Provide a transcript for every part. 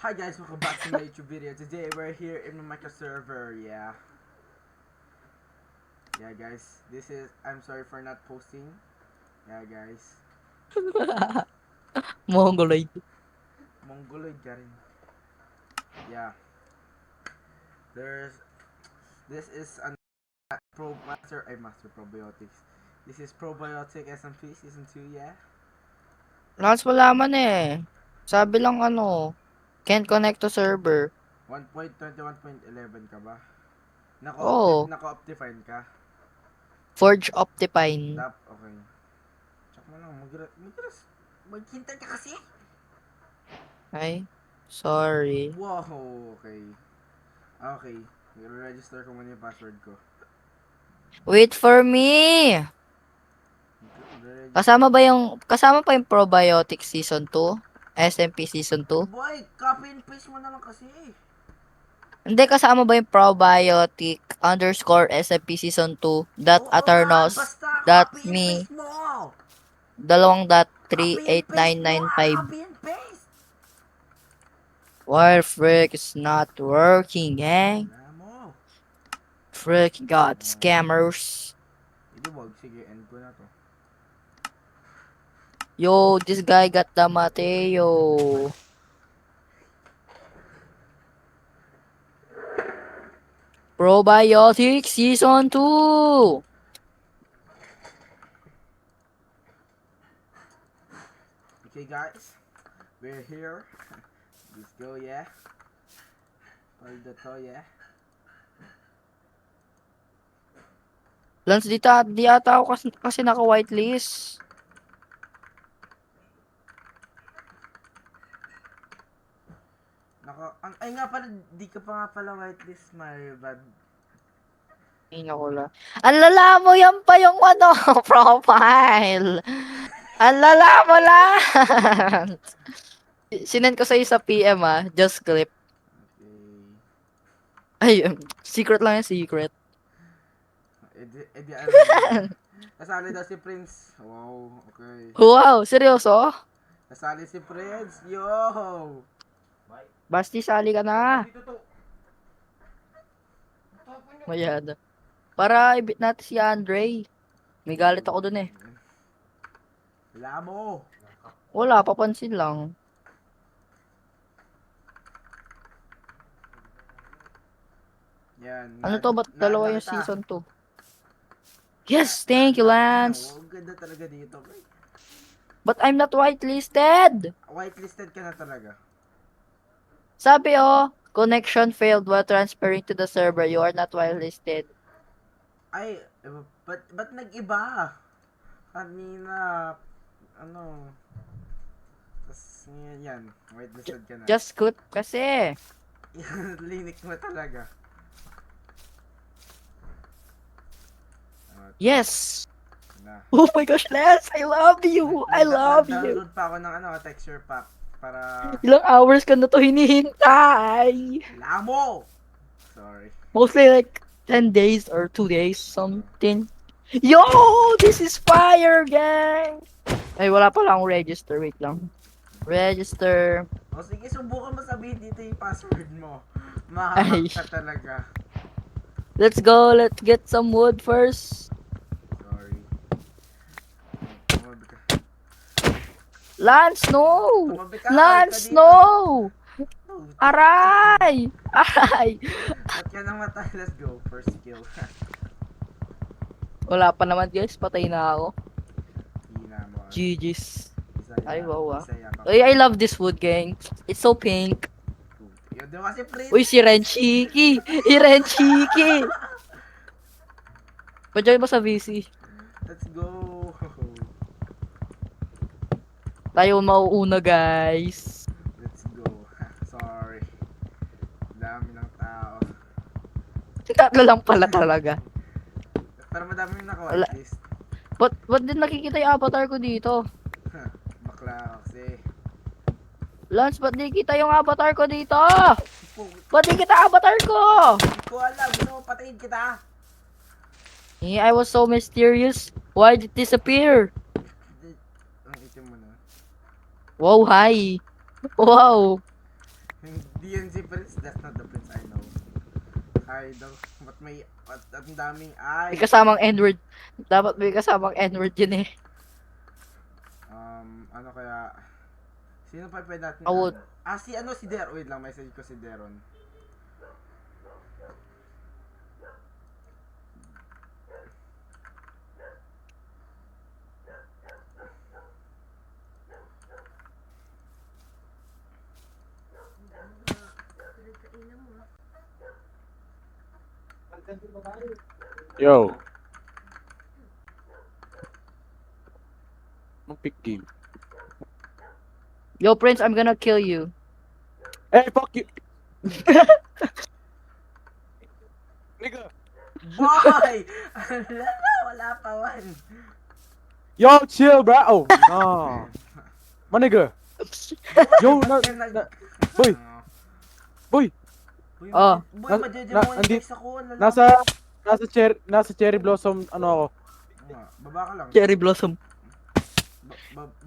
Hi guys, welcome back to my YouTube video. Today we're here in the Minecraft server. Yeah guys, this is, I'm sorry for not posting. Yeah guys, Mongoloid. Mongoloid ka rin. Yeah, there's, this is an master probiotics. This is probiotic SMP season 2. Yeah, Lakas malaman eh. Sabi lang ano, can't connect to server. 1.21.11 ka ba? Oo, Naka-optifine ka? Forge Optifine. Okay. Check mo lang, maghintay ka kasi. Ay, sorry. Wow, okay. Okay, i-register ko muna yung password ko. Wait for me! Kasama pa yung Probiotic Season 2? SMP Season 2? Boy, copy and paste mo na lang kasi. Hindi, kasama ba yung Probiotic _ SMP Season 2? Oo nga, Aternos. basta copy and Me. paste mo. 2.38995. Copy and paste. Why frick is not working, eh? Wala mo. Frick god, scammers. Hindi wag, sige, end ko na to. Yo, this guy got the Mateo. Probiotic Season 2! Okay guys, we're here. Let's go, yeah. Hold the to, yeah. Lance, di ata ako kasi naka-whitelist. Ay nga pala, di ka pa nga pala whitelist, my bad. Ay, naku lang. Ang lala mo, yan pa yung ano, profile. Ang lala mo lang. Sinend ko sa'yo sa PM just clip. Okay. Ay, secret lang yung secret. Edi alam mo. Nasali daw si Prince. Wow, okay. Wow, seryoso? Nasali si Prince. Yo! Basti, sali ka na. Mayada. Para ibit natin si Andre. May galit ako dun eh. Wala mo! Wala, papansin lang. Yan. Ano to, ba't dalawa yung Nakita. season 2? Yes, thank you, Lance. Wow, ganda talaga dito. But I'm not whitelisted. Whitelisted ka na talaga. Sabi connection failed while transferring to the server. You are not whitelisted. Ay, ba't nag-iba? Kanina, ano, tas yan, whitelisted ka na. Just clip kasi. Linik mo talaga. Yes. Na. Oh my gosh, Lance, I love you. I love you. Nag-download pa ako ng texture pack para... Ilang hours ka na to hinihintay? Wala mo! Sorry. Mostly like 10 days or 2 days, something. Yo, this is fire, gang! Ay, wala pa lang register. Wait lang. Register. O sige, subukan mo sabihin dito yung password mo. Ay. Mahahack ka talaga. Let's go. Let's get some wood first. Sorry. Lance, no! Lance, dito. no! Aray! Aray! Ba't ka namatay? Let's go. First kill. Wala pa naman, guys. Patay na ako. Hina mo. GG's. Isaya, Ay, wow, Isaya ka. Ay, I love this wood, gang. It's so pink. Yun din kasi Prince. Uy, si Renchiki! Si Renchiki! Pa-join mo sa VC. Let's go. Tayo mauuna, guys. Let's go. Sorry. Dami ng tao. Tatlo lang pala talaga. Pero madami yung naka-whitelist. Ba't din nakikita yung avatar ko dito? Bakla kasi. Lance, ba't di kita yung avatar ko dito? Ba't di kita avatar ko? Hindi ko alam. Gusto mo patayin kita? I was so mysterious. Why did it disappear? Ang itim mo na. Wow, hi. Wow. Hindi yun si Prince. That's not the Prince I know. Ay daw. Ba't ang daming ay? May kasamang N-word. Dapat may kasamang N-word yun eh. Ano kaya? Sino pa pwede natin? Awot. Si Deron. Wait lang, message ko si Deron. Yo. Anong pick game? Yo, Prince, I'm gonna kill you. Eh, fuck you! Nigga! Boy! Wala pa man. Yo, chill, bro! Oh, no. Maniga! Yo, boy! Boy! Oh. Boy, Nandito- ako. Nasa cherry blossom, ano ako. Baba ka lang. Cherry Blossom.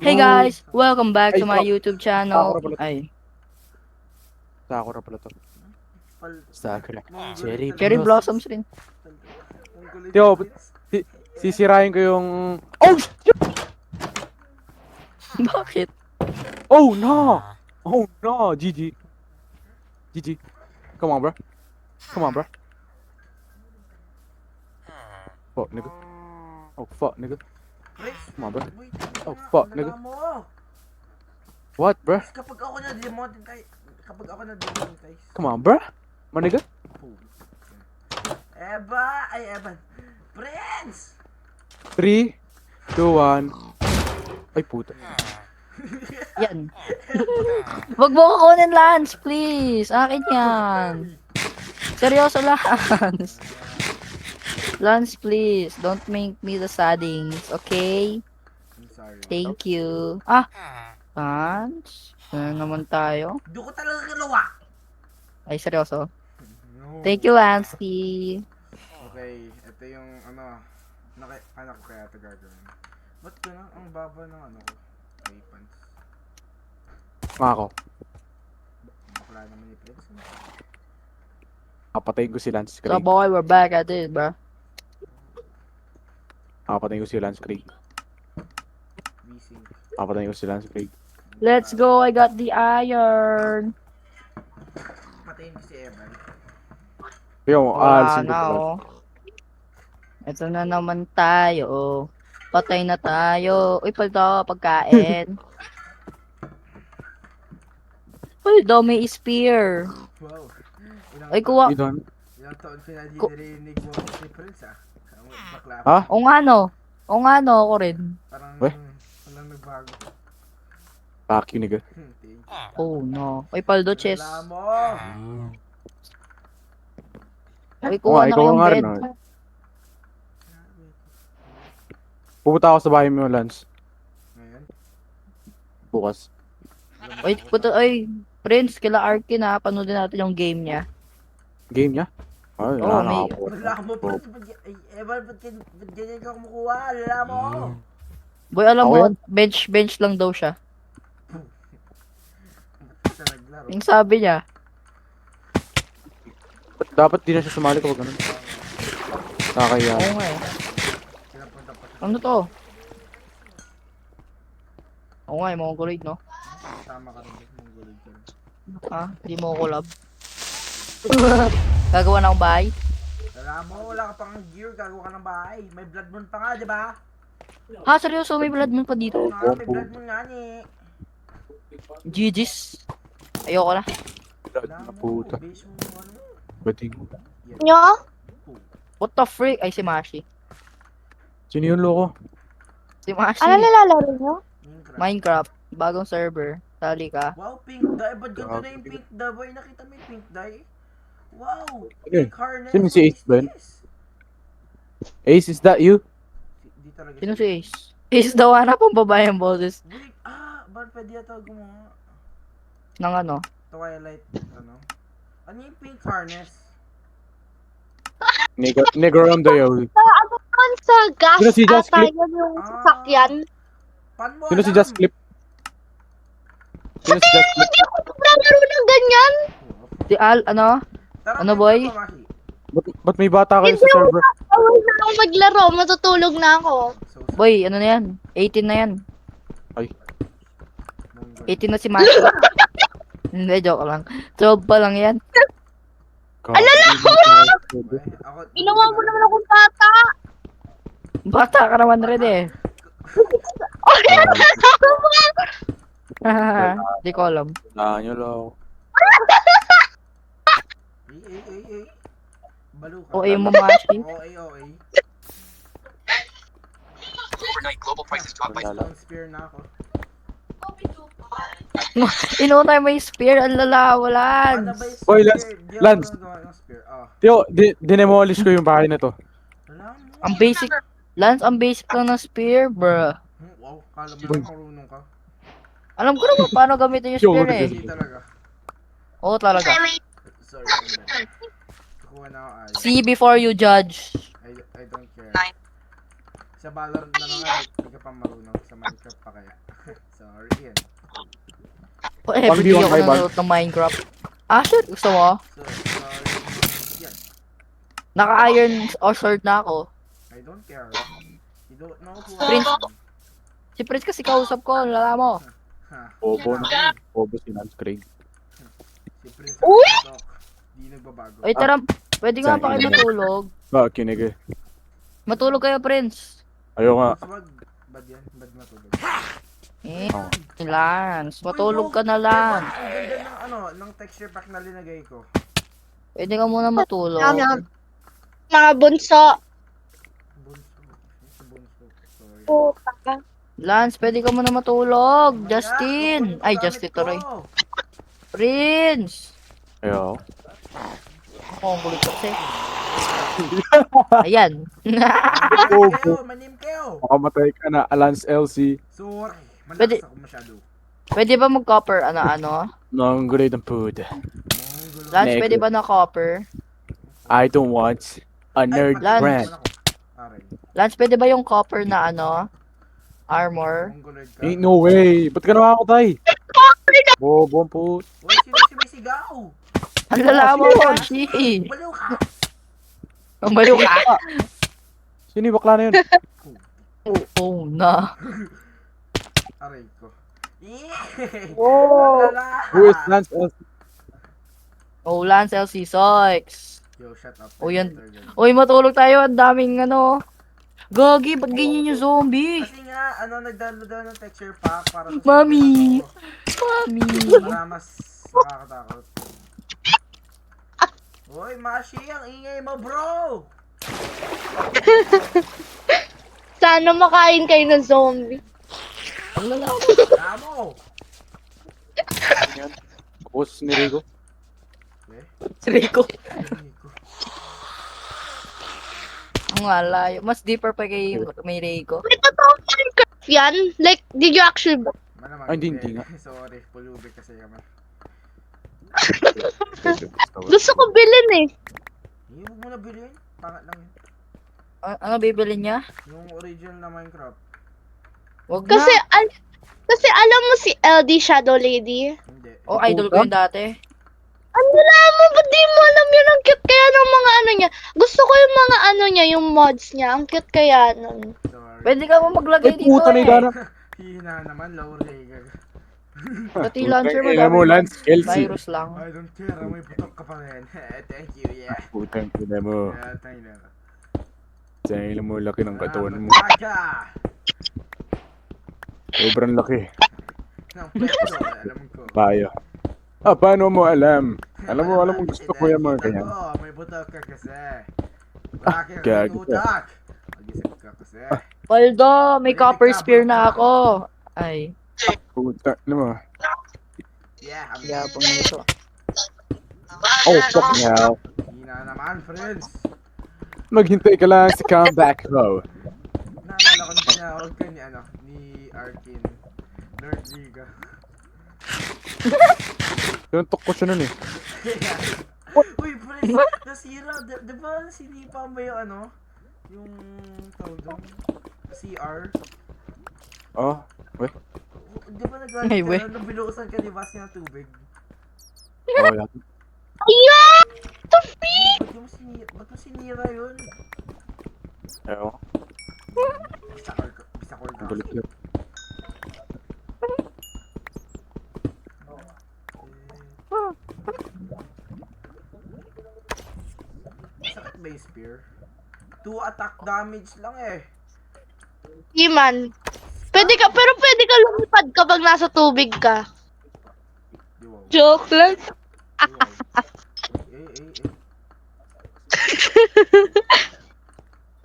Hey Oh. guys, welcome back Ay, to my stop. YouTube channel. Sakura pala to. Ay, Sakura pala to. Sakura. Cherry Cherry Blossom. Blossoms rin. Yo, sisirain ko yung... Oh, shit! Bakit? Oh, no! Oh, no! GG. GG. Come on, bro. Come on, bro. Fuck, nigga. Oh, fuck, nigga. Come on, bro. Oh, fuck, nigga. What, bro? Kapag ako na-demonetize. Come on, bro. My nigga. Evan. Prince! 3, 2, 1. Ay, puta. Yan. Wag mo ko kunin, Lance, please. Akin yan. Seryoso, Lance. Lance, please. Don't make me the saddings, okay? I'm sorry. Thank you. Lance? Ano naman tayo? Doon ko talaga kilawa. Ay, seryoso. No. Thank you, Lancey. Okay, ito yung anak ko kaya ito gagawin. Ba't gano'n? Ang baba ng ano ko. Ay, pants. Ako. Bakla naman ni Prince. Papatayin ko si Lance So, Craig. boy, we're back at it, bro. Papatayin ko si Lance Craig. Vising. Papatayin ko si Lance Craig. Let's go, I got the iron. Patayin ko si Evan. Yo, Wala alisin ko na, pala. oh. Ito na naman tayo, oh. Patay na tayo. Uy, paldo, pagkain. Uy, may spear. Wow. Ay, kuha. You don't? Ilang taon ko na di Ko- narinig mo si Prince Ang bakla. Ha? O nga no. O nga no, ako rin. Parang Weh? walang nagbago. Fuck you, nigga. Thank you. Oh no. Uy, paldo, chess. Wala mo. Uy, kuha na ikaw kayong nga bed. rin, oh. Pupunta ako sa bahay mo, Lance. Ngayon. Bukas. Uy, puto, ay, Prince, kila Arkin ha. Panoodin natin yung game niya. Game niya? Ay, Oo, wala na may- ako. Wala mo Prince. Evan, ba't ganyan ka kumukuha? Wala mo. Boy, alam Ako mo, yan? bench lang daw siya. Sa naglaro. Yung sabi niya. Dapat di na siya sumali kapag ganun. Nakakaya. Oo nga eh. Sinapunta pa siya. Ano to? Oo nga eh, Mongoloid, no? Tama ka rin. Mongoloid ka rin. Ha? Hindi mo ko collab. Gagawa na akong bahay. Wala mo. Wala ka pang gear. Gagawa ka ng bahay. May blood moon pa nga, di ba? Ha, seryoso, may blood moon pa dito. May blood moon nga ni. GG's. Ayoko na. Wala Na mo. puta. Base mo ano. Bading. Nyo? What the freak? Ay, si Mashi. Sino yun, loko? Si Mashi. Ano nilalaro nyo? Minecraft. Minecraft. Bagong server. Sali ka. Wow, pink dye. Ba't ganito na yung pink dye? Boy, nakita mo yung pink dye? Wow! Okay. Pink harness. Sino si Ace, Ben? What is this? Ace, is that you? Di talaga Sino si Ace? Ace daw hanap ang babae ang boses. Wait, ba't pwede yata gumawa? Nang ano? Twilight, ano? Ano yung pink harness? Nigger on the yo. Ano naman sa gas Sino si Just ata Clip? yun yung Ah. sasakyan? Paano mo Sino si alam? Just Clip? Sino si Just Clip? Hindi ako naglalaro ng ganyan. yan? Si ano? Tara, Ano, may boy? bata, Maki. Ba't may bata kayo Hindi sa server? Away na ako maglaro. Matutulog na ako. So, Boy, ano na yan? 18 na yan. Mongol. 18 na si Maki. Hindi, joke lang. 12 pa lang yan. Alala ko! Eh, ako, Ginawa mo naman akong bata. Bata ka naman rin eh. Oh, nalala mo! Di ko alam. Nyo lang. Eh. Balo ka. O, mo Maki. OA. Overnight, global prices dropped by Stone spear na ako. Inuna mo yung spear. Ang Ano lalawalan. ba yung Boy, spear? Di ako Lance. gumagawa ng spear. Oh. Tio, dinemolish ko yung bahay na to. Wala mo. Ang basic. Lance, ang basic lang ng spear, bruh. Wow, kala mo lang marunong ka. Alam ko naman paano gamitin yung spear eh. Hindi talaga. Oo, talaga. Sorry. Kukuha na ako ay. See before you judge. I don't care. Sa Valorant na nga, hindi ka pa marunong. Sa Minecraft pa kaya. Sorry yan. O, everyday 1v1 ako by bag. nanonood ng Minecraft. Ah, shit. Gusto mo? Sorry. Yan. Naka-iron or sword na ako. I don't care. You don't know who Prince. I am. Si Prince kasi kausap ko. Lala mo. Ha. Bobo na. Bobo si Lance Craig. Si Prince. Uy! Di nagbabago. Uy, tara. Pwede nga pa kayo matulog. Ba, kinig eh. Matulog kayo, Prince. Ayaw nga. Wag. Bad yan. Bad matulog. Eh, Oh. Lance. Matulog ka na lang. Ang ganda ng ano, ng texture pack na linagay ko. Pwede ka muna matulog. Mga bunso. Bunso. Sa bunso. Sorry. Puta. Lance, pwede ka muna matulog. Mamaya, Justin. kukunin ko Ay, gamit Justin ko. tuloy. Prince. Ayaw. Ako, ang kulit kasi. Ayan. Manim kayo. Makamatay ka na, Lance LC. Sorry. Pwede- Malakas ako masyado. Pwede ba mag-copper? Ano? Nang great ang food. Mongol. Lance, Nego. pwede ba na copper? I don't want a nerd Lance. friend. Aray. Lance, pwede ba yung copper na armor? Mongoloid ka. Ain't no way. Ba't ka nakakatay? Bobo ang put. Uy, sino sumisigaw? Ang lala mo, Washi. Baliw ka. Ang baliw ka. Sino yung bakla na yun? Oo na. Aray ko. Oh. Lala. Who is Lance LC? Oh, Lance LC Soix. Yo, shut up. Oh, yan. Uy, matulog tayo. Ang daming Gagi, ba't ganyan yung zombie? Kasi nga, nag-download daw ng texture pack para sa Mami. zombie Mami. ako. Para mas nakakatakot. Uy, Mashi, ang ingay mo, bro! Sana makain kayo ng zombie. Ang lala mo. Tamo! Boss ni Rico. Rico. Ay, ko. Ang layo. Mas deeper pa kay may Rico. May totoong Minecraft yan? Like, did you actually... Malamang Ay, hindi nga. Sorry, pulubi kasi kami. Gusto ko bilhin eh. Huwag mo na bilhin. Pangat lang yun. Ano bibili niya? Yung original na Minecraft. Wag Kasi, na. kasi alam mo si LD Shadow Lady? Hindi. Oh, idol ko yun dati. Ano naman, ba't di mo alam yun? Ang cute kaya ng mga niya. Gusto ko yung mga niya, yung mods niya. Ang cute kaya nun. Sorry. Pwede ka mo maglagay Ay, dito puta na eh. Dana. Hihina naman, low ray. Pati launcher mo Kaya mo, Lance LC. virus lang. I don't care, may putok ka pa rin. Thank you, yeah. Putang ina mo. Yeah, thank you. Tingnan mo, laki ng katawan mo. Aga! Sobrang laki. Ng pwesto, alam ko. Bayo. Paano mo alam? Alam mo gusto ko yung mga ganyan. May butok ka kasi. Bakit ka gago ka. tutak? Mag-isip ka kasi. Paldo, may copper spear na ako. Ay, Puta, alam mo. Yeah, I'm yabang nito. Oh, fuck hell. Hina naman, friends. Maghintay ka lang sa comeback ko. Naalala ko na tinawag ka ni Arkin. Lord Liga. Tuntok ko siya nun eh. Uy, friends, nasira. Diba sinipa mo yung yung tawag doon? CR? Oh, Di ba Ay, nagalit we. ka na binuusan ka ni Bas ng tubig? Oh, yeah. Ayan! Ba't mo sinira yun? Ewan. Bisa call Ang galit yun. Sakit ba yung spear? 2 attack damage lang eh. Iman. Pero pwede ka lumipad kapag nasa tubig ka. Di wow. Joke lang. Di wow. Eh.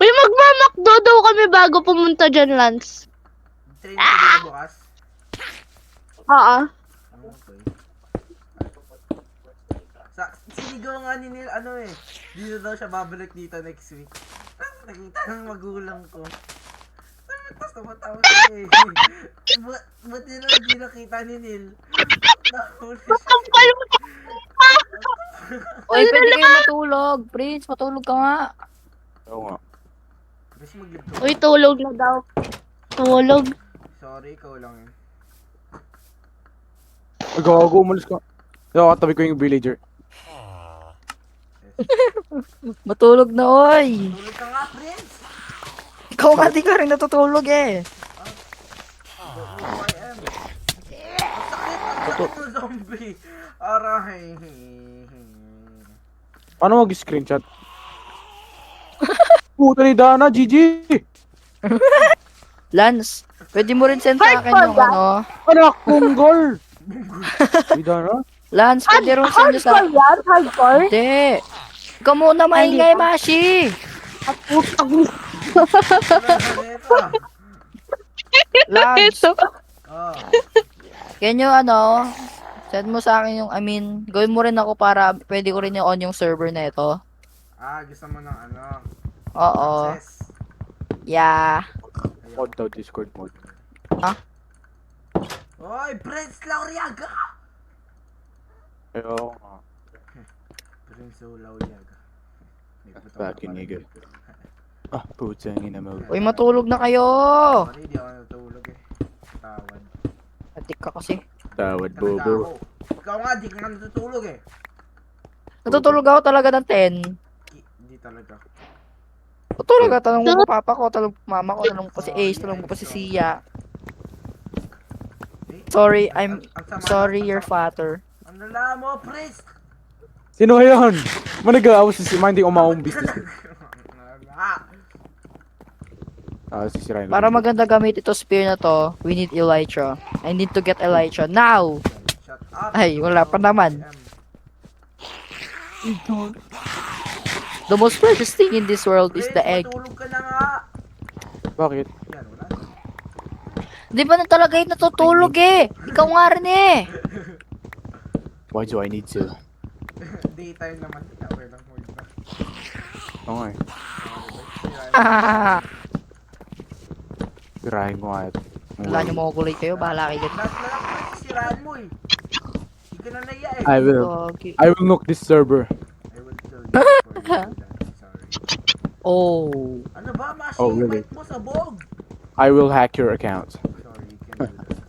Uy, magmamakdo daw kami bago pumunta dyan, Lance. Train ko dito bukas. Oo. Okay. Sinigaw nga ni Neil, ano eh. Dito daw siya babalik dito next week. Tapos nakita ng magulang ko. Tapos tumatawa siya eh. Ba't yun ang hindi nakita ni Neil? Nahuli siya. Uy, pwede kayo matulog. Prince, matulog ka nga. Oo nga. Gusto mag-live Uy, tulog na daw. Tulog. Sorry, ikaw lang yun. Ay, gago, umalis ka. Yo, katabi ko yung villager. Matulog na, oy. Tulog ka nga, Prince! Ikaw nga, di ka rin natutulog eh. Don't know who I am. Ang sakit ng zombie. Aray. Paano mag-screenshot? Puta ni Dana, GG! Lance, pwede mo rin send sa akin yung ano. Anak kong goal! Si Dana? Lance, pwede rin send nyo sa... Hardcore yan? Hardcore? Hindi. Ikaw muna maingay, Mashi. Lance, Oh, can you ano, send mo sa akin yung, gawin mo rin ako para pwede ko rin yung on yung server na ito. gusto mo ng ano? Oo. Access. Yeah. Mod daw, Discord mod. Oy, Prince Lauriaga! Ayo. Prince Lauriaga. May puto ka Fucking pala nigga. dito. Ah, putang ina mo. Uy, matulog na kayo. Sorry, di ako natulog eh. Tawad. Atik ka kasi. Tawad, Talaga bobo. ako. Ikaw nga, di ka nga natutulog eh. Natutulog ako talaga ng 10. Di talaga. Natutulog ako. Tanong mo pa papa ko, tanong mo mama ko, tanong mo pa si Ace, tanong mo pa si Sia. Eh, Sorry, ang sama- sorry, ang your sama- father. Ano na mo, Prince? Sino yun? Maniga, I was just minding on my own business. Ah, sisirain ko. Para maganda gamit ito spear na to, we need Elytra. I need to get Elytra now. Shut up. Ay, wala pa naman. The most precious thing in this world is Prince, the egg. matulog ka na nga. Bakit? Yan, wala. Di ba na talaga yung natutulog eh? Ikaw nga rin eh. Why do I need to? Daytime naman. Okay lang, hold na. Oo nga eh. Ah, Sirahin ko nga ito. wala nyo makukulit kayo, bahala kayo dyan. Lahat na lang, Prince, siraan mo eh. Hindi ka na naiya eh. I will. Okay. I will knock this server. I will tell you before you do that. Sorry. Oh. Ano ba, Mashi? Oh, really? Mic mo sa bog. I will hack your account. Sorry, you can do that.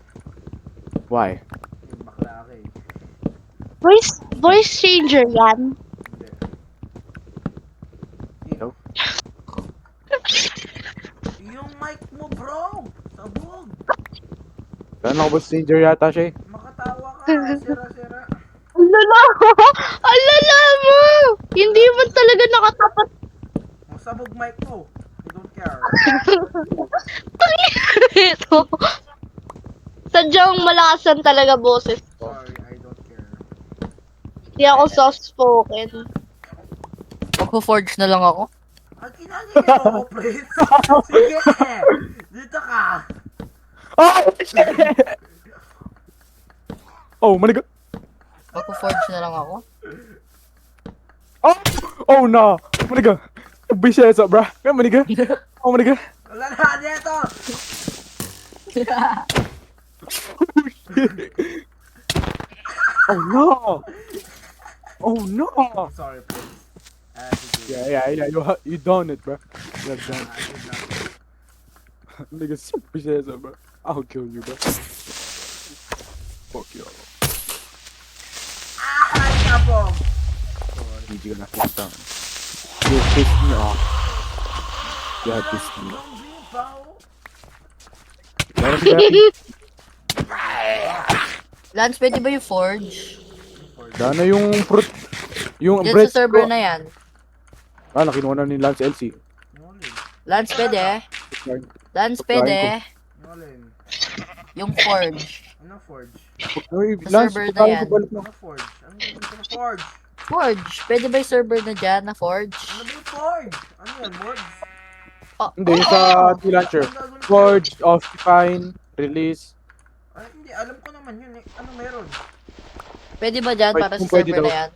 Why? Yung bakla ka eh. Voice changer yan. Hindi. Nope. Yung mic mo, bro! Sabog! Ano ako ba stranger yata siya eh? Makatawa ka, sira-sira. Alala mo! Alala mo! Hindi mo talaga nakatapat. Ang sabog mic mo. I don't care. Ito. Sadyang malakasan talaga boses. Sorry, I don't care. Hindi ako soft-spoken. Magpo-forge na lang ako. Ang ginagawa mo, Prince. Sige! Dito ka! Oh, maniga. Magpo-forge na lang ako. Oh! Oh no! Maniga. Bisesa, bro. Kaya maniga. Oh, maniga. Wala na dito! Oh no! Oh no! Sorry, Prince. I had to do it. Yeah. You done it, bro. You have done I did not. it. Nigga, Bisesa, bro. I'll kill you, bro. Fuck you. Ah! GG ka na. Putang. You pissed me off. You have pissed me off. Meron si Gabi. Lance, pwede ba yung forge? Dana yung fruit. Yung Diyan bread sa server ko. na yan. Ah, nakinuha na ni Lance LC. Lance, pwede. Lance, pwede. Nolan. Yung forge. Ano forge? Uy, Sa Lance, server na pagkain yan. ko balik na. Ano forge? Ano yung forge? Forge. Pwede ba yung server na dyan na forge? Ano ba yung forge? Ano yan, mods? Oh, Hindi, yung sa T-Launcher. Forge, Optifine, Release. Ay, hindi. Alam ko naman yun eh. Ano meron? pwede ba dyan Pwede- para sa kung pwede server daw. na yan?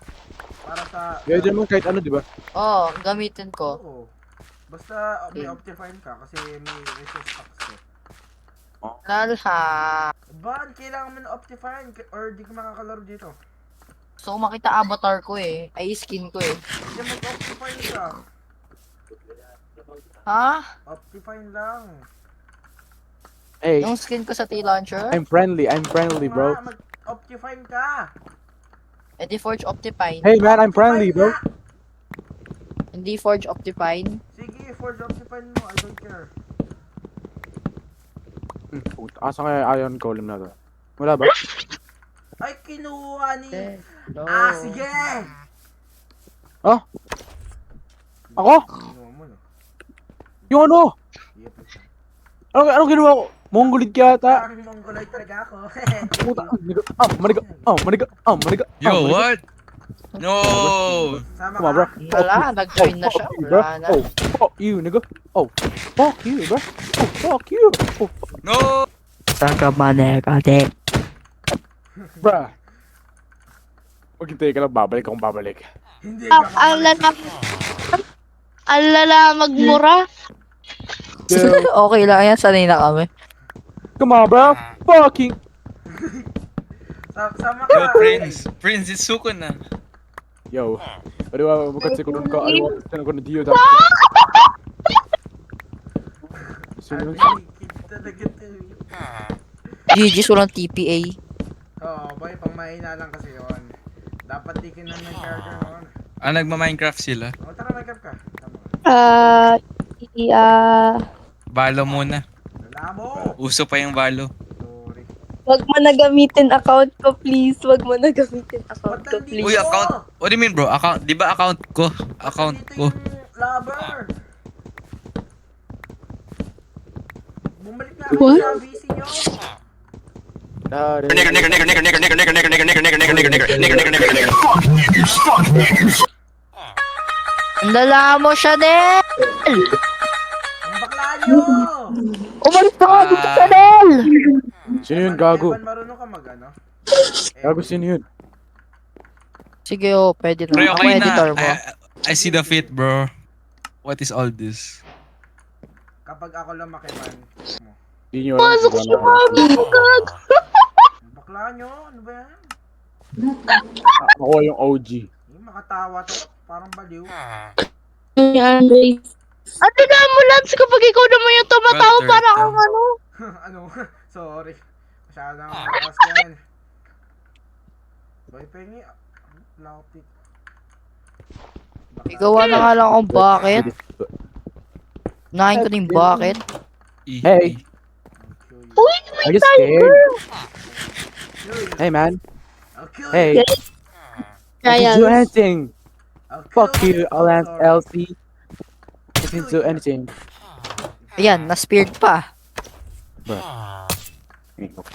Para sa... Pwede mo kahit ano, di ba? Oo, gamitin ko. Oo. Basta may Okay. Optifine ka kasi may resource packs ka. Lalha. Ba, kailangan mo na Optifine or di ka makakalaro dito. So, makita avatar ko eh. Ay, skin ko eh. Hindi mag-Optifine ka. Ha? Optifine lang. Hey, Yung skin ko sa T-Launcher? I'm friendly, bro. Mag-Optifine ka. Eh, di Forge Optifine. Hey man, I'm friendly, bro. Optifine nga. Hindi Forge Optifine. Sige, Forge Optifine mo. I don't care. Puta, asa nga iron golem na to? Wala ba? Ay, kinuha ni... No. Sige! Ako? Kinuha mo, no? Yung ano? Yep. Anong ginawa ko? Mongolid yata. Parang mongoloid talaga ako. Puta, maniga. Yo, what? No! Sama Come on, bro. ka. Wala, nag-join na siya. Fuck you, bro. Wala na. Oh, fuck you, nigga. Oh, fuck you, bro. Oh, fuck you. Oh, No! Saka manekate. bruh. Maghintay ka lang, babalik akong babalik. Hindi ka Alala magmura. Dude, Okay lang yan, sanay na kami. come on, bro. Fucking. Sama Yo, ka. Prince. Prince, Itsuko na. Yo. Ariwa, bukat si kunun ka. Ariwa, ko na diyo. Sino yun? Talaga to. GG's walang TPA. Oo, boy, pang mahina lang kasi yun. Dapat di ka na ng charger noon. Ah, nagma-Minecraft sila. O, tara, make-up ka. Tama ka. Balo muna. Wala mo! Uso pa yung balo. Sorry. Wag mo na gamitin account ko, please. Wag mo na gamitin account Ba't ko, nandito? please. Uy, account. What do you mean, bro? Account. Di ba account ko? Account Dito ko. yung lover. Bumalik na What? kayo sa VC nyo. Ang lala mo, Chanel! Ang bakla nyo! Umalis na ka dito, Chanel! Sino yun, gago? Evan, marunong ka mag ano? Gago, sino yun? Sige, oh, pwede Pre, na. Ako okay editor na. mo. I see the fit, bro. What is all this? Kapag ako lang makiman mo. Hindi nyo Pasok alam si kung ano. Mami. Ang bakla nyo, ano ba yan? Ako yung OG. Yung makatawa to, parang baliw. Yan, guys. Ano na mo, Lance, kapag ikaw naman yung tumatawa Well, para third kang ano? Ano? Sorry. Masyadong malakas ka yan. Boy, pengi. Lapit. Igawa na nga lang akong bucket. Unahin ko na yung bucket. Hey. Uy, Are you scared? Hey, man. Okay. Hey. I can do anything. Fuck you, Lance LC. I can do anything. Ayan, na-speared pa. Fuck. Oh my god.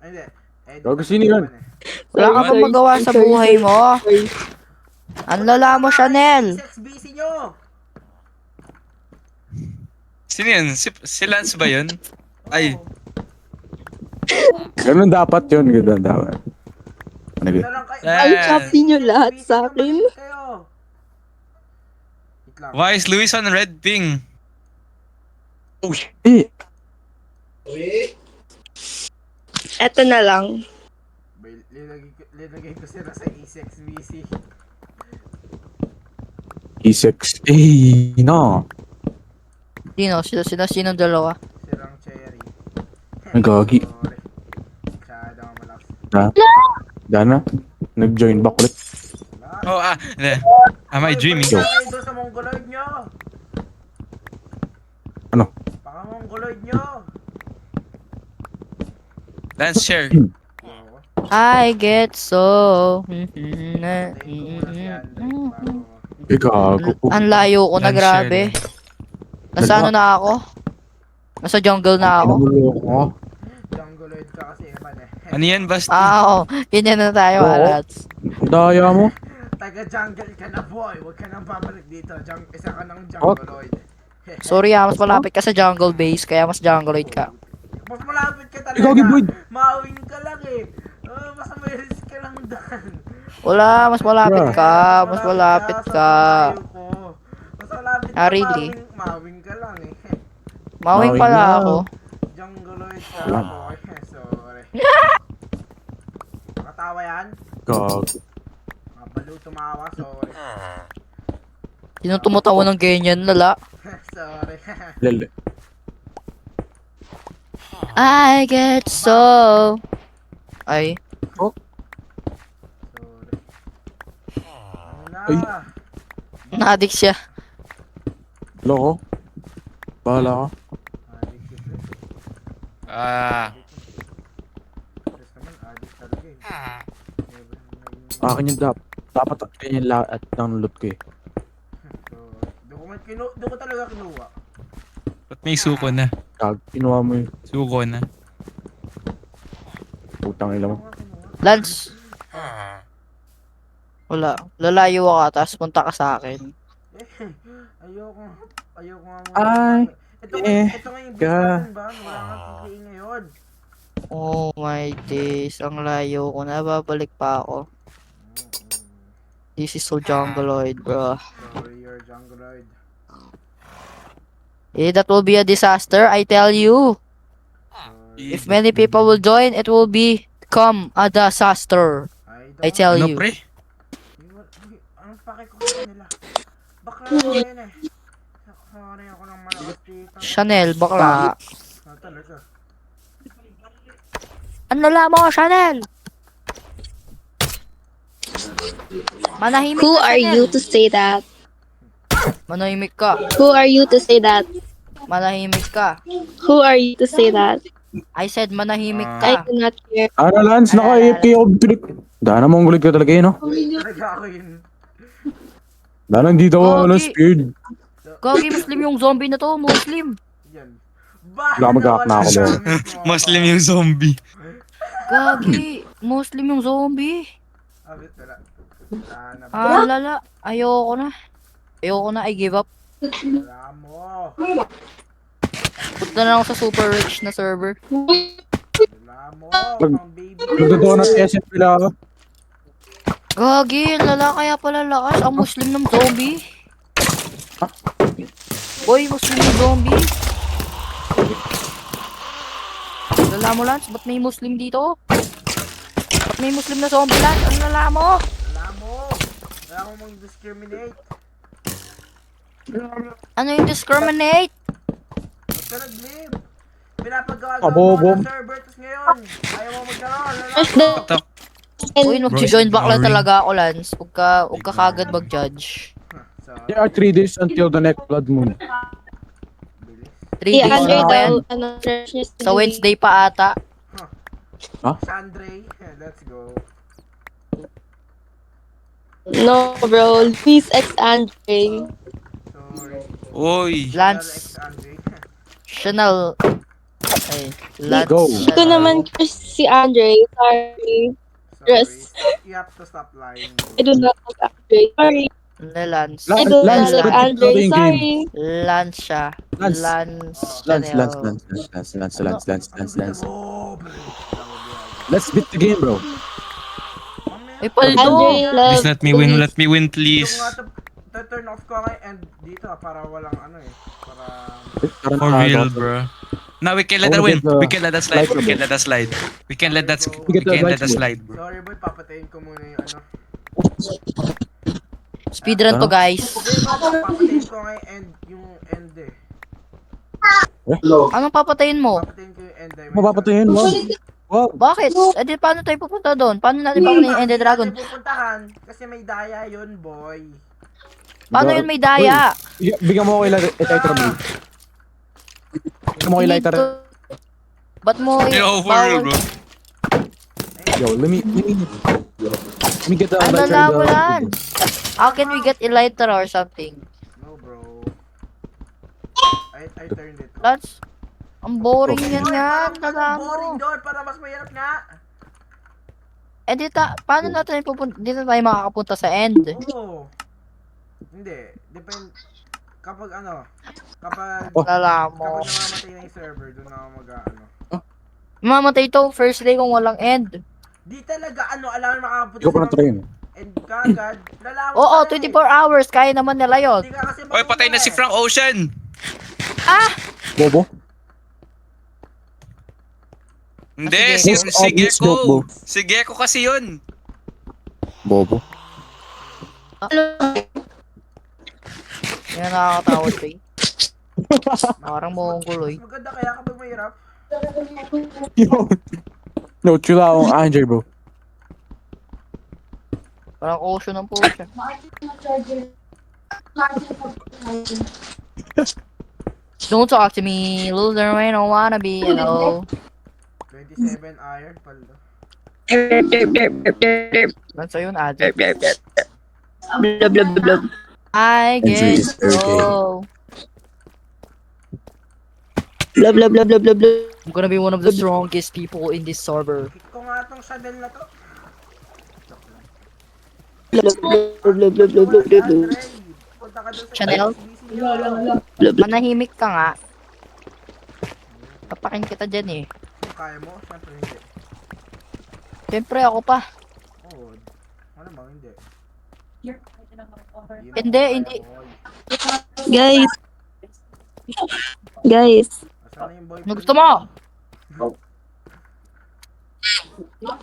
Ay, hindi. Gago, sino yun? Wala ka bang magawa sa buhay mo? Ang lala mo, Chanel! Sex busy nyo! Sino yun? Si Lance ba yun? Ay. Ganun dapat yun. Ganun dapat. Ano Ito ba? lang kayo. Ay, Ay, copy nyo lahat sa akin. Wait lang. Why is Luis on red ping? Oh, shit. Eto na lang. Linagay ko sila sa E6 busy. E6. Eh, no. Sinong dalawa? Sirang cherry. Nagagi. Sorry. Masyadong malakas Dana, nag-join back ulit. Oh, am I dreaming? Balik kayo doon sa mongoloid nyo. Ano? Baka mongoloid nyo. Lance, share. I get so... Tayo ko muna si Andre bago. Gago. Ang layo ko na, Lance, grabe. Nasa ano na ako? Nasa jungle na ako. Ako. Jungleoid ka kasi Eman eh. Ano yan, Basti? Oo, ganyan na tayo, Oo. Arats. Daya mo. Taga jungle ka na boy. Huwag ka nang babalik dito. Isa ka ng jungleoid. Sorry mas malapit ka sa jungle base, kaya mas jungleoid ka. Mas malapit ka talaga. Ikaw, Giboy. Mawin ka lang eh. Mas may risk ka lang doon. Wala, mas malapit ka, mas malapit ka. Mas malapit ka, Ah, really? mawin ka lang eh. Mawing Mawing pala na. ako. Jungleoid ka Wala. boy. Sorry. Nakatawa yan? Gago. Mabalo tumawa, sorry. Sino tumatawa ng ganyan, lala? Sorry. Lele. I get so... Ay, Sorry. Ano na? na-addict siya. Loko. Bahala ka. Addict si Chris. Chris naman, addict talaga eh. Never naging- Akin yung dapat ganyan lahat ng loot ko eh. Doon ko talaga kinuha. Ba't may suko na? Gago. Kinuha mo yung Suko na. putang ila mo. Lance. Wala. Lalayo ka, tapos punta ka sa akin. Ayoko nga muna. Ay, Ito nga yung ka. business ba? Wala nga PPA ngayon. Oh my days, ang layo ko na. Babalik pa ako. This is so jungleoid, bro. Sorry, you're jungleoid. That will be a disaster, I tell you. If many people will join, it will become a disaster. I tell Ano, you. pre? Anong pake ko sa nila? Bakla ko yun eh. Sorry ako ng malakas dito. Chanel, bakla. Talaga. Ano lang mo, Chanel? Manahimik Who ka, are Chanel. you to say that? Manahimik ka. Who are you to say that? Manahimik ka. Who are you to say that? I said manahimik I ka. do not care. Ano, Lance? Naka-AFK ako. Dana, mongoloid ka talaga yun, no? Talaga ako yun. Dana, hindi daw ako Okay. scared. Gagi, Muslim yung zombie na to. Muslim. Yan. Ba? Wala, mag-hack na ako doon. Muslim yung zombie. Gagi, Muslim yung zombie. Abit wala. Sana ba? Ah, lala. Ayoko na. Ayoko na, I give up. Wala mo. Punta na ako sa super rich na server. Wala mo. Mag- Pang baby. Nagdodonut SM pala ako. Gagi, lala kaya pala lakas ang Muslim ng zombie. Boy, Muslim yung zombie. Lala mo, Lance, ba't may Muslim dito? Ba't may Muslim na zombie, Lance? Ano lala mo? Wala mo. Wala mo mong discriminate. Ano yung discriminate? Huwag ka nag-live. Pinapagawa Abo, mo bom. ng server, tapos ngayon, ayaw mo magkaroon. Wala mo. Uy, mag-join back lang boring. talaga ako, Lance. Huwag ka kagad mag-judge. So, There are 3 days until the next blood moon. 3 Si days Andre na ba yan? daw, ano, freshness. Sa Wednesday pa ata. Sandre, let's go. No, bro. Luis X Andre. Sorry. Oy. Lance, Andre. Chanel. Ay, Lance. Go. Ito naman crush si Andre. Sorry. Sorry. Yes. You have to stop lying. I do not like Andre. Sorry. Ne, Lance. I Lance, do Lance, not like Lance, Andre. Lance, Sorry. Lance siya. Lance. Lance. Lance, Chanel. Lance. Oh, bro. Let's beat the game, bro. Ay, paldo. Andre loves Please let me win. Luis. Let me win, Yung please. nga turn off ko nga and dito para walang ano eh. Para... For real, bro. Now we can let that win. We can let that slide. We can let that slide. We can let that. We can let that slide, bro. Sorry boy, papatayin ko muna yung ano. Speedrun to, guys. Papatayin ko nga yung end eh. Anong papatayin mo? Papatayin ko yung end eh. Mapapatayin mo. Wow. Bakit? Eh di paano tayo pupunta doon? Paano natin ba yung Ender Dragon? Hindi pupuntahan kasi may daya yun, boy. Paano yun may daya? Bigyan mo ako lighter, bro. Bigyan mo ako lighter. Ba't mo Yo, for real, bro. Yo, let me get the Ano lighter. na mo lan? How can we get a lighter or something? No, bro. I turned it off. That's... Ang boring yan Boy, yan. para Tala boring mo. doon, para mas mahirap nga. Eh di paano natin pupunta? Dito tayo makakapunta sa end. Oo. Hindi. Depend. Kapag ano. Kapag Tala mo. namamatay na yung server, doon ako mag-ano. Mamatay to first day kung walang end. Di talaga ano, alam mo makapunta Ikaw pa na try yun. and kagad. Lalawan Oo, ka na 24 hours. Kaya naman nila yun. Hindi ka kasi Oy, patay na si Frank Ocean. Ah! Bobo? Hindi, sige. si Obvious joke, bro. Gecko. Si Gecko kasi yun. Bobo. Yan nakakatawa siya. Parang mongoloy. Mas maganda kaya kapag mahirap. Yo. No, chill out on Andre, bro. Parang ocean ng potion. Don't talk to me, loser, I don't wanna be, 27 iron pala. Nasa yun, Adi. Blub, blub, blub, blub. I get so. Blub, blub, blub, blub, blub, blub. I'm gonna be one of the strongest people in this server. Hit ko nga tong Chanel na to. Blub, blub, blub, blub, blub, blub, blub, blub. Punta ka dun sa Chanel? HSBC nyo. Blub, blub. Manahimik ka nga. Tapakin kita dyan eh. Kung kaya mo, syempre hindi. Siyempre ako pa. Oo. Ano bang hindi? Hindi, hindi. Guys. Guys. Asan na yung boyfriend? Ano gusto mo?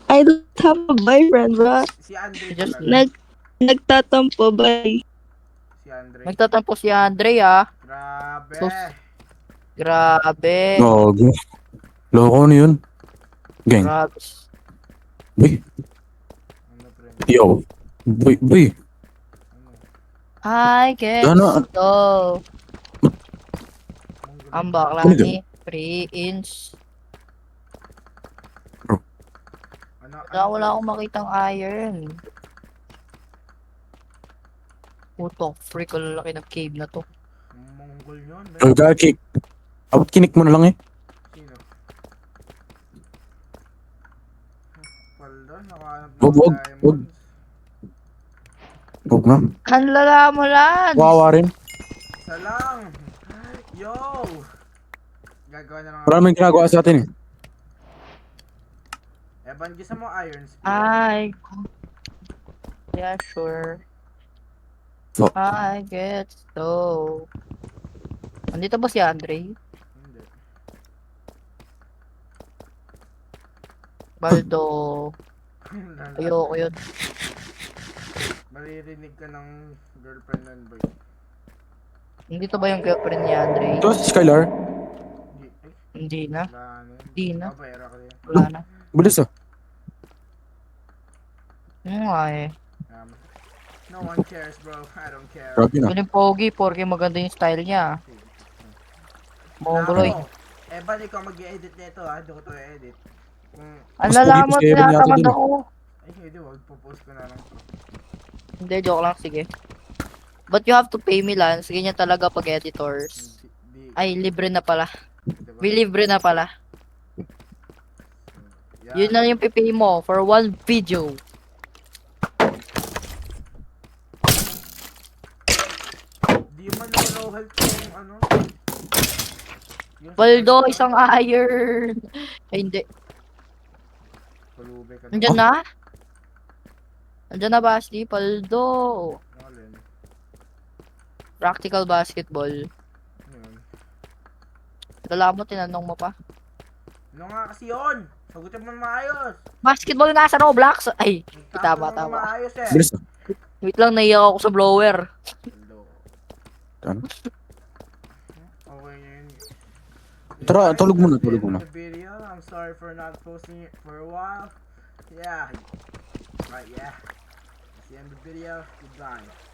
I don't have a boyfriend, bro. Si Andre Just pala. Nagtatampo, bye. Si Andre. Nagtatampo si Andre ah. Grabe. Sus. Grabe. Gago. Loko ano yun? Gang. Grabe. Boy. Ano, pre? Yo. Boy. Ano? I get Ano? so. Anong Ang ganun? bakla Ano ni 3 inch. Wala akong makitang iron. Puto, freak ko lalaki ng cave na to. Mongol yun. Oh, kick. Abot kinik mo na lang eh. Sino? Palda, nakahanap ng Wag. diamonds. Huwag na. Ang lala mo lan! Wawa rin. Isa lang. Yo! Gagawa na lang Maraming ginagawa sa atin eh. Evan, gisa mo iron spear. Ay. Yeah, sure. Oh. I get so. Andito ba si Andre? Hindi. Baldo. Ayoko yun. Maririnig ka ng girlfriend ng boy. Andito ba yung girlfriend ni Andre? Ito si Skylar. Hindi. Ay, Hindi na. wala na yun. Hindi na. Mabera ka din. Wala na. Bilis ah. Ano nga eh. No one cares, bro. I don't care. Grabe na. Piling pogi, porque maganda yung style niya. Mongoloy. Nako. Evan, ikaw mag-i-edit nito ha. Hindi ko to i-edit. Kung... Ang Mas lala pogi mo, pa si Evan yata tinatamad dun eh. ako. Ay, hindi. Wag po-post ko na lang to. Hindi, joke lang, sige. But you have to pay me, Lance. Ganyan talaga pag editors. Di, Ay, libre na pala. diba? May libre na pala. Yan. Yun na yung pipili mo for one video. Di man low health yung ano. Yung Baldo, isang iron. Ay, hindi. Palube ka na. Nandyan na? Nandyan na, Basti. Paldo. Alin? Practical basketball. Yun. Lala mo, tinanong mo pa. Ano nga kasi yun? Sagutin mo na maayos. Basketball na nasa Roblox. Ay, tama, Nagtatanong tama. na maayos eh. Bilis ah. Wait lang, naiyak ako sa blower. Hello. Ano? Okay yun. Tara, tulog muna, That's the tulog end muna. of the video. I'm sorry for not posting it for a while. Yeah. Right, yeah. That's the end of the video. Goodbye.